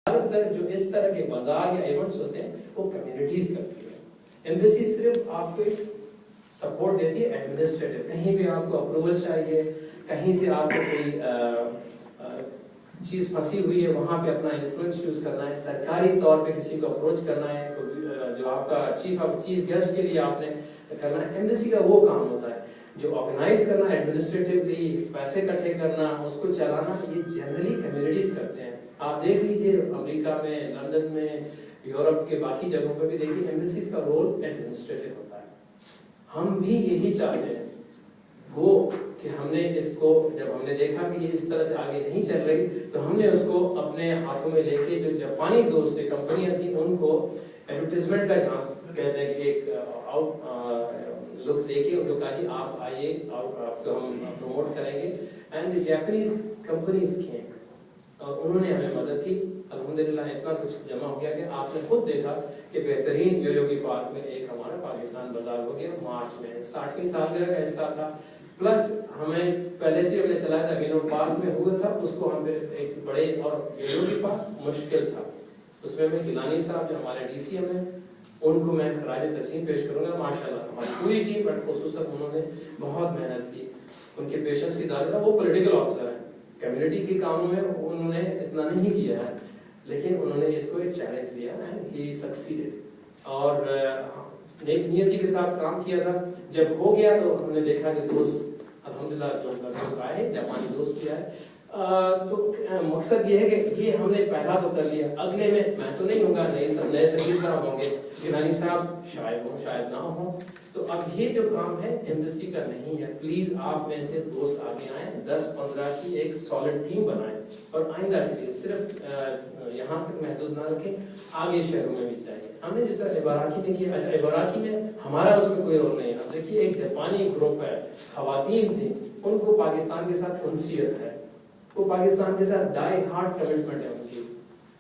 زیادہ تر جو اس طرح کے بازار یا ایونٹس ہوتے ہیں وہ کمیونٹیز کرتی ہے. ایمبیسی صرف آپ کو ایک سپورٹ دیتی ہے ایڈمنسٹریٹو. کہیں بھی آپ کو اپروول چاہیے, کہیں سے آپ کو کوئی چیز پھنسی ہوئی ہے وہاں پہ اپنا انفلوئنس یوز کرنا ہے, سرکاری طور پہ کسی کو اپروچ کرنا ہے, جو آپ کا چیف گیسٹ کے لیے آپ نے کرنا ہے, ایمبیسی کا وہ کام ہوتا ہے. جو آرگنائز کرنا, ایڈمنسٹریٹولی پیسے اکٹھے کرنا, اس کو چلانا, یہ جنرلی کمیونٹیز کرتے ہیں. آپ دیکھ لیجئے امریکہ میں, لندن میں, یورپ کے باقی جگہوں پہ بھی دیکھیے ایمبیسیز کا رول ایڈمنسٹریٹو ہوتا ہے. ہم بھی یہی چاہتے ہیں وہ کہ ہم نے اس کو جب ہم نے دیکھا کہ یہ اس طرح سے آگے نہیں چل رہی تو ہم نے اس کو اپنے ہاتھوں میں لے کے جو جاپانی دوست سے کمپنیاں تھیں ان کو ایڈورٹیزمنٹ کا چانس کہتے ہیں کہ ایک لک دے کے ان کو کہا جی آپ آئیے, آپ کو ہم پروموٹ کریں گے. اینڈ جاپنیز کمپنیز کیم اور انہوں نے ہمیں مدد کی. الحمدللہ اتنا کچھ جمع ہو گیا کہ آپ نے خود دیکھا کہ بہترین یویوگی پارک میں ایک ہمارا پاکستان بازار ہو گیا مارچ میں. 60ویں سالگرہ کا حصہ تھا, پلس ہمیں پہلے سے ہم نے چلایا تھا وینو پارک میں ہوا تھا, اس کو ہم پہ ایک بڑے اور یویوگی پارک مشکل تھا. اس میں گیلانی صاحب جو ہمارے ڈی سی ایم ہیں ان کو میں خراج تحسین پیش کروں گا. ماشاءاللہ ہماری پوری ٹیم بٹ خصوصاً انہوں نے بہت محنت کی. ان کے پیشنس کی دار تھا, وہ پولیٹیکل آفیسر ہیں, کمیونٹی کے کاموں میں انہوں نے اتنا نہیں کیا ہے لیکن انہوں نے اس کو ایک چیلنج لیا ہے, ہی سکسیڈڈ اور نیک نیتی کے ساتھ کام کیا تھا. جب ہو گیا تو ہم نے دیکھا کہ دوست الحمدللہ جو لوگ آئے, جاپانی دوست بھی آئے, تو مقصد یہ ہے کہ یہ ہم نے پہلا تو کر لیا. اگلے میں تو نہیں ہوگا, نئے سفیر صاحب ہوں گے, گیلانی صاحب شاید ہوں شاید نہ ہوں. تو اب یہ جو کام ہے ایمبیسی کا نہیں ہے. پلیز آپ میں سے دوست آگے آئیں, 10-15 کی ایک سالڈ ٹیم بنائیں اور آئندہ کے لیے صرف یہاں تک محدود نہ رکھیں, آگے شہروں میں بھی چاہیے. ہم نے جس طرح عباراکی میں کیا, اچھا عباراکی میں ہمارا اس میں کوئی رول نہیں ہے. اب دیکھیے ایک جاپانی گروپ ہے, خواتین تھیں, ان کو پاکستان کے ساتھ انسیت ہے, وہ پاکستان کے ساتھ ڈائی ہارٹ کمٹمنٹ ہے ان کی.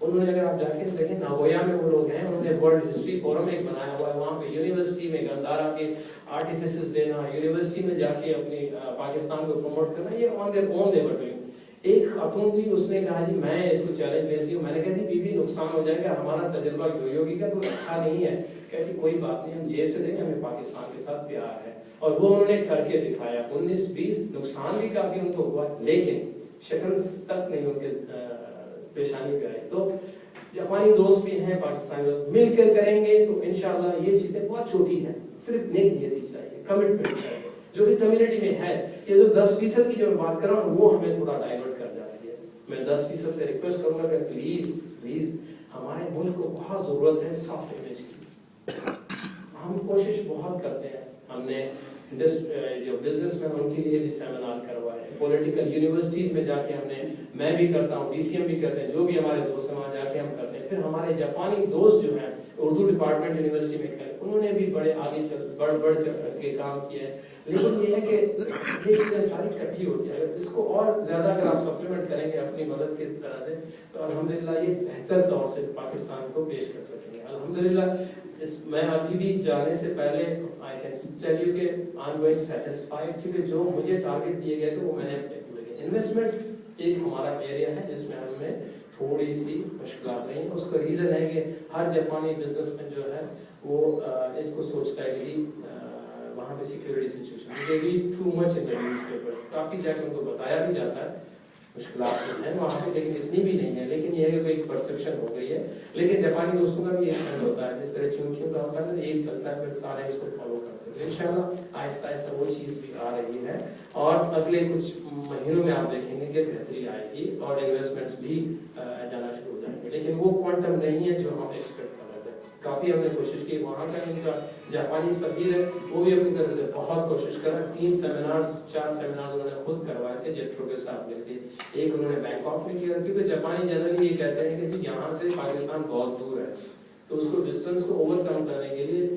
انہوں نے اگر آپ جا کے دیکھیں ناگویا میں وہ لوگ ہیں, انہوں نے ورلڈ ہسٹری فورم ایک بنایا ہوا ہے, وہاں پہ یونیورسٹی میں گندارا کے آرٹیفیسز دینا, یونیورسٹی میں جا کے اپنی پاکستان کو پروموٹ کرنا, یہ on their own labour doing. ایک خاتون تھی, اس نے کہا جی میں اس کو چیلنج لیتی ہوں. میں نے کہا جی بی نقصان ہو جائے گا, ہمارا تجربہ یوگی کا تو اچھا نہیں ہے. کہتی کوئی بات نہیں, ہم جیب سے دیں گے, ہمیں پاکستان کے ساتھ پیار ہے. اور وہ انہوں نے کر کے دکھایا. 19-20 نقصان بھی کافی ان کو ہوا لیکن شکل تک نہیں ان کے پیشانی پہ آئی. تو جاپانی دوست بھی ہیں, پاکستانی دوست مل کر کریں گے تو انشاءاللہ یہ چیزیں بہت چھوٹی ہیں. صرف نیک نیتی چاہیے, کمٹمنٹ چاہیے. جو بھی کمیونٹی میں ہے, یہ جو 10% کی جو میں بات کر رہا ہوں وہ ہمیں تھوڑا ڈائیورٹ کر جاتی ہے. میں 10% سے ریکویسٹ کروں گا کہ پلیز ہمارے ملک کو بہت ضرورت ہے سافٹ امیج کی. ہم کوشش بہت کرتے ہیں. ہم نے جو بزنس مین ان کے لیے بھی سیمینار کروائے, پولیٹیکل یونیورسٹیز میں جا کے ہم نے, میں بھی کرتا ہوں, ڈی سی ایم بھی کرتے ہیں, جو بھی ہمارے دوست ہیں وہاں جا کے ہم کرتے ہیں. پھر ہمارے جاپانی دوست جو ہیں اردو ڈپارٹمنٹ یونیورسٹی میں کھڑے, انہوں نے بھی بڑے آگے بڑھ کے کام کیا ہے. لیکن یہ ہے کہ یہ چیزیں ساری اکٹھی ہوتی ہیں. اگر اس کو اور زیادہ اگر آپ سپلیمنٹ کریں گے اپنی مدد کی طرح سے تو الحمدللہ یہ بہتر طور سے پاکستان کو پیش کر سکیں گے. الحمدللہ میں ابھی بھی جانے سے پہلے I can tell you کہ I'm going satisfied, کیونکہ جو مجھے ٹارگٹ دیے گئے تھے وہ میں نے اپنے پورے کیے. انویسٹمنٹس ایک ہمارا ایریا ہے جس میں ہمیں تھوڑی سی مشکلات رہی ہیں. اس کا ریزن ہے کہ ہر جاپانی بزنس مین جو ہے وہ اس کو سوچتا ہے کہ وہاں پہ security situation they read too much in the newspaper. کافی جگہ ان کو بتایا بھی جاتا ہے مشکلات تو ہیں وہاں پہ لیکن اتنی بھی نہیں ہے. لیکن یہ ہے کہ کوئی پرسیپشن ہو گئی ہے. لیکن جاپانی دوستوں کا بھی ایک ٹرینڈ ہوتا ہے, جس طرح چونکیوں کا ہوتا ہے ایک چلتا ہے پھر سارے اس کو فالو کرتے ہیں. انشاءاللہ آہستہ آہستہ وہ چیز بھی آ رہی ہے اور اگلے کچھ مہینوں میں آپ دیکھیں گے کہ بہتری آئے گی اور انویسٹمنٹس بھی جانا شروع ہو جائیں گے. لیکن وہ کوانٹم نہیں ہے جو ہم ایکسپیکٹ کر رہے تھے. کافی ہم نے کوشش کی. وہاں کا ان کا جاپانی سفیر ہے وہ بھی اپنی طرف سے بہت کوشش کرا. 4 سیمینارز انہوں نے خود کروائے تھے جیٹرو کے ساتھ مل کے. ایک انہوں نے بینکاک میں کیا, کیونکہ جاپانی جنرلی یہ کہتے ہیں کہ یہاں سے پاکستان بہت دور ہے, تو اس کو ڈسٹینس کو اوور کم کرنے کے لیے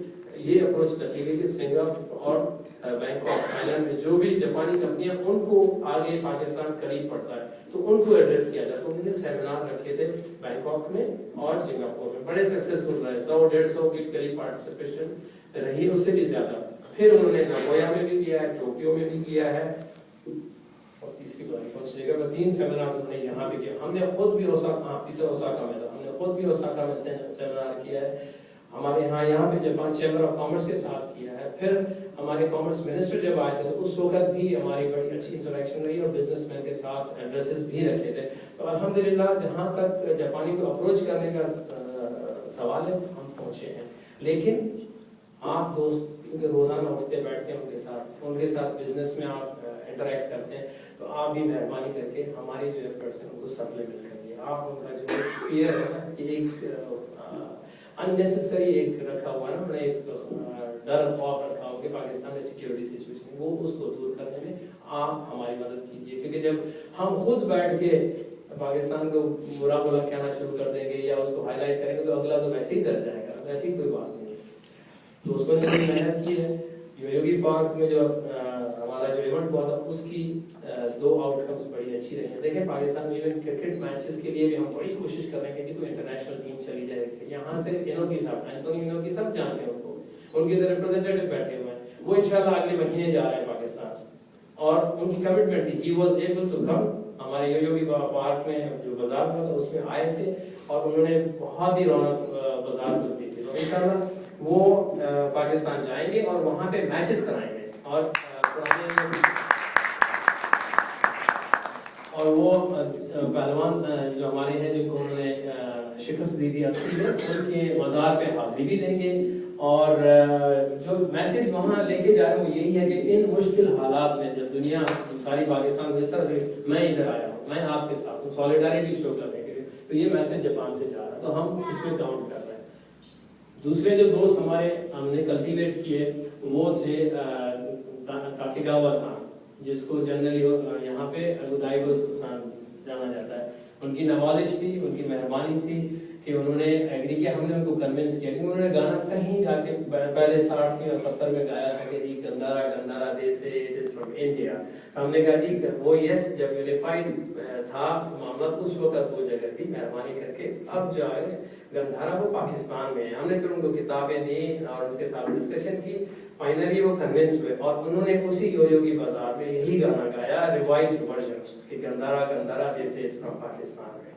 یہ اپروچ رکھی گئی کہ سنگاپور اور بینکاک آئی لینڈ میں جو بھی جاپانی کمپنیاں ان کو آگے پاکستان قریب پڑتا ہے تو ان کو ایڈریس کیا جائے. تو انہوں نے سیمینار رکھے تھے بینکاک میں اور سنگاپور میں, بڑے سکسیسفل رہے. 100-150 کے قریب پارٹیسپیشن رہی, اس سے بھی زیادہ. پھر انہوں نے ناگویا میں بھی کیا ہے, ٹوکیو میں بھی کیا ہے, اور تیسری بار پہنچ جائے گا. 3 سیمینار انہوں نے یہاں بھی کیا. ہم نے خود بھی تیسرا اوساکا میں تھا, ہم نے خود بھی اوساکا میں سیمینار کیا ہے، ہمارے یہاں پہ جاپان چیمبر آف کامرس کے ساتھ کیا ہے، پھر ہمارے کامرس منسٹر جب آئے تھے تو اس وقت بھی ہماری بڑی اچھی انٹریکشن رہی اور بزنس مین کے ساتھ ایڈریسز بھی رکھے تھے. تو الحمدللہ جہاں تک جاپانی کو اپروچ کرنے کا سوال ہے ہم پہنچے ہیں. لیکن آپ دوست کیونکہ روزانہ اٹھتے بیٹھتے ہیں ان کے ساتھ بزنس میں آپ انٹریکٹ کرتے ہیں، تو آپ بھی مہربانی کر کے ہماری جو ایفرٹس ہیں ان کو سپلیمنٹ کریے. آپ ان کا جو فیئر ہے نا کہ ایک اننیسیسری ایک رکھا ہوا ہے نا، ہم نے ایک ڈر خوف رکھا ہوا کہ پاکستان میں سیکیورٹی سچویشن وہ اس کو دور کرنے میں آپ ہماری مدد کیجیے. کیونکہ جب ہم خود بیٹھ کے پاکستان کو برا کہنا شروع کر دیں گے یا اس کو ہائی لائٹ کریں گے تو اگلا تو ویسے ہی کر جائے گا، ویسی کوئی بات نہیں. دوستوں نے بڑی محنت کی ہے. یوگی پارک میں جو ہمارا جو ایونٹ ہوا تھا اس کی 2 آؤٹ کمز بڑی اچھی رہی ہیں. دیکھیں پاکستان میں ایون کرکٹ میچز کے لیے بھی ہم بڑی کوشش کر رہے ہیں کہ کوئی انٹرنیشنل ٹیم چلی جائے. یہاں سے انوکی صاحب، اینتھونی انوکی سب جانتے ہیں ان کو، ان کے ادھر ریپرزینٹیٹو بیٹھے ہوئے ہیں، وہ انشاءاللہ اگلے مہینے جا رہے ہیں پاکستان. اور ان کی کمٹمنٹ تھی، he was able to come. ہمارے یوگی پارک میں جو بازار ہوا تھا اس میں آئے تھے اور انہوں نے بہت ہی رونق بازار کو دی تھی. تو انشاءاللہ وہ پاکستان جائیں گے اور وہاں پہ میچز کرائیں گے. اور وہ پہلوان جو ہمارے ہیں جن کو انہوں نے شکست دی تھی 80 میں، ان کے مزار پہ حاضری بھی دیں گے. اور جو میسج وہاں لے کے جا رہے ہیں وہ یہی ہے کہ ان مشکل حالات میں جب دنیا ساری پاکستان کو اس طرح میں ادھر آیا ہوں، میں آپ کے ساتھ ہوں، سولیڈارٹی شو کرنے کے لیے، تو یہ میسج جاپان سے جا رہا ہے، تو ہم اس میں کاؤنٹ کر رہے ہیں. دوسرے جو دوست ہمارے ہم نے کلٹیویٹ کیے وہ تھے تاکیگاوا سان، جس کو جنرلی یہاں پہ ابودائیگو سان جانا جاتا ہے. ان کی نوازش تھی، ان کی مہربانی تھی کہ انہوں نے ایگری کیا. ہم نے ان کو کنونس کیا کہ انہوں نے گانا کہیں جا کے پہلے 60 یا 70 میں گایا تھا کہ جی گندارا گندارا دے سے اٹ از فرام انڈیا. ہم نے کہا جی وہ یس جب ویریفائڈ تھا معاملہ اس وقت وہ جگہ تھی، مہربانی کر کے اب جو ہے گندھارا وہ پاکستان میں ہے. ہم نے پھر ان کو کتابیں دیں اور ان کے ساتھ ڈسکشن کی. فائنلی وہ کنونس ہوئے اور انہوں نے اسی یوگی بازار میں یہی گانا گایا ریوائزڈ ورژن کہ گندارا گندارا دے سے اٹس فرام پاکستان میں.